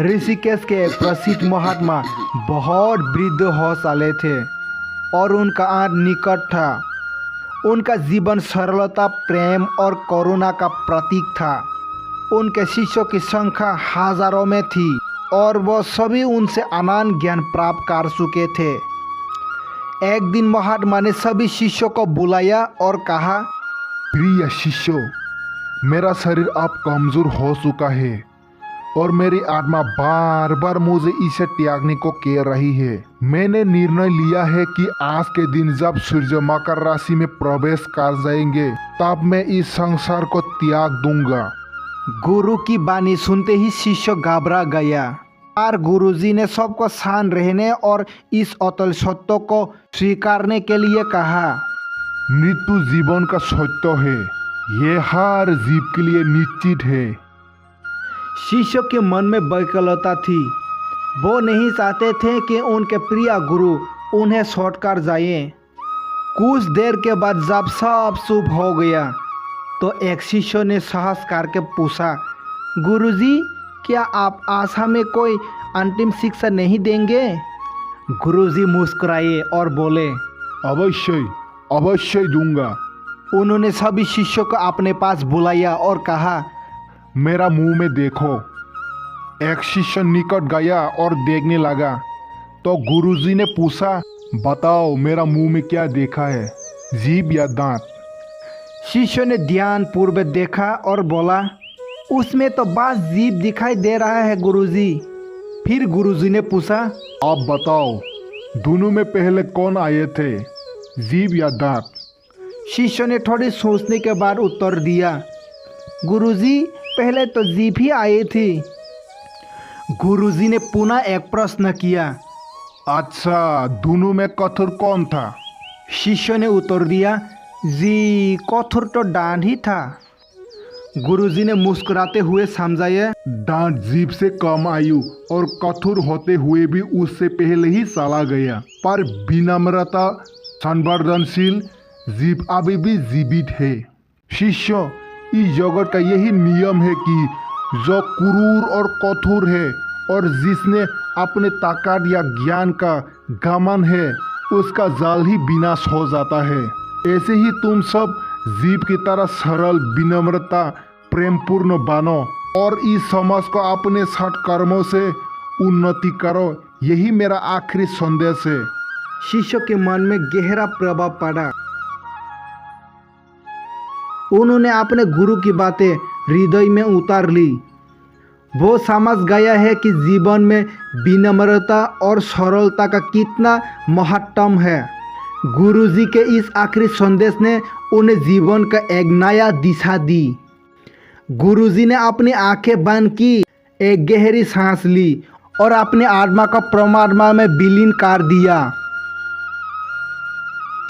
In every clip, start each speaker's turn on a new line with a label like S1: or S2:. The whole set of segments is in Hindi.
S1: ऋषिकेश के प्रसिद्ध महात्मा बहुत वृद्ध हो साले थे और उनका अंत निकट था। उनका जीवन सरलता, प्रेम और करुणा का प्रतीक था। उनके शिष्यों की संख्या हजारों में थी और वह सभी उनसे अनंत ज्ञान प्राप्त कर चुके थे। एक दिन महात्मा ने सभी शिष्यों को बुलाया और कहा,
S2: प्रिय शिष्यों, मेरा शरीर अब कमजोर हो चुका है और मेरी आत्मा बार बार मुझे इसे त्यागने को कह रही है। मैंने निर्णय लिया है कि आज के दिन जब सूर्य मकर राशि में प्रवेश कर जाएंगे तब मैं इस संसार को त्याग दूंगा।
S1: गुरु की वाणी सुनते ही शिष्य घबरा गया और गुरुजी ने सबको शांत रहने और इस अतल सत्य को स्वीकारने के लिए कहा।
S2: मृत्यु जीवन का सत्य है, यह हर जीव के लिए निश्चित है।
S1: शिष्य के मन में व्याकुलता थी। वो नहीं चाहते थे कि उनके प्रिय गुरु उन्हें छोड़कर जाएं। कुछ देर के बाद जब सब शुभ हो गया तो एक शिष्य ने साहस करके पूछा, गुरुजी, क्या आप आज हमें कोई अंतिम शिक्षा नहीं देंगे? गुरुजी मुस्कुराए और बोले,
S2: अवश्य अवश्य दूंगा।
S1: उन्होंने सभी शिष्यों को अपने पास बुलाया और कहा,
S2: मेरा मुंह में देखो। एक शिष्य निकट गया और देखने लगा तो गुरुजी ने पूछा, बताओ मेरा मुंह में क्या देखा है, जीभ या दांत?
S1: शिष्य ने ध्यान पूर्वक देखा और बोला, उसमें तो बस जीभ दिखाई दे रहा है गुरुजी। फिर गुरुजी ने पूछा,
S2: आप बताओ दोनों में पहले कौन आए थे, जीभ या दांत?
S1: शिष्य ने थोड़ी सोचने के बाद उत्तर दिया, गुरुजी, पहले तो जीभ ही आई थी। गुरुजी ने पुनः एक प्रश्न किया,
S2: अच्छा, दोनों में कठोर कौन था?
S1: शिष्य ने उत्तर दिया, जी, कठोर तो दांत ही था। गुरुजी ने मुस्कुराते हुए समझाया,
S2: दांत जीभ से कम आयु और कठोर होते हुए भी उससे पहले ही चला गया, पर विनम्रता, संवेदनशील जीभ अभी भी जीवित है। शिष्य, इस जगत का यही नियम है कि जो क्रूर और कठोर है और जिसने अपने ताकत या ज्ञान का गमन है उसका जाल ही विनाश हो जाता है। ऐसे ही तुम सब जीव की तरह सरल, विनम्रता, प्रेमपूर्ण बनो और इस समाज को अपने सत्कर्मों से उन्नति करो। यही मेरा आखिरी संदेश है।
S1: शिष्य के मन में गहरा प्रभाव पड़ा। उन्होंने अपने गुरु की बातें हृदय में उतार ली। वो समझ गया है कि जीवन में विनम्रता और सरलता का कितना महत्व है। गुरुजी के इस आखिरी संदेश ने उन्हें जीवन का एक नया दिशा दी। गुरुजी ने अपनी आंखें बंद की, एक गहरी सांस ली और अपनी आत्मा को परमात्मा में विलीन कर दिया।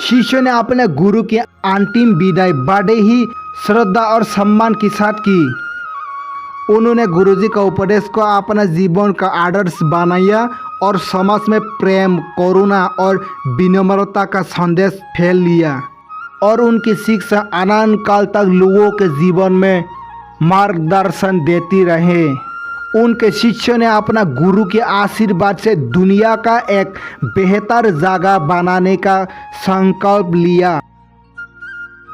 S1: शिष्य ने अपने गुरु की अंतिम विदाई बड़े ही श्रद्धा और सम्मान के साथ की। उन्होंने गुरुजी का उपदेश को अपना जीवन का आदर्श बनाया और समाज में प्रेम, करुणा और विनम्रता का संदेश फैल लिया और उनकी शिक्षा अनंत काल तक लोगों के जीवन में मार्गदर्शन देती रहे। उनके शिष्य ने अपना गुरु के आशीर्वाद से दुनिया का एक बेहतर जगह बनाने का संकल्प लिया।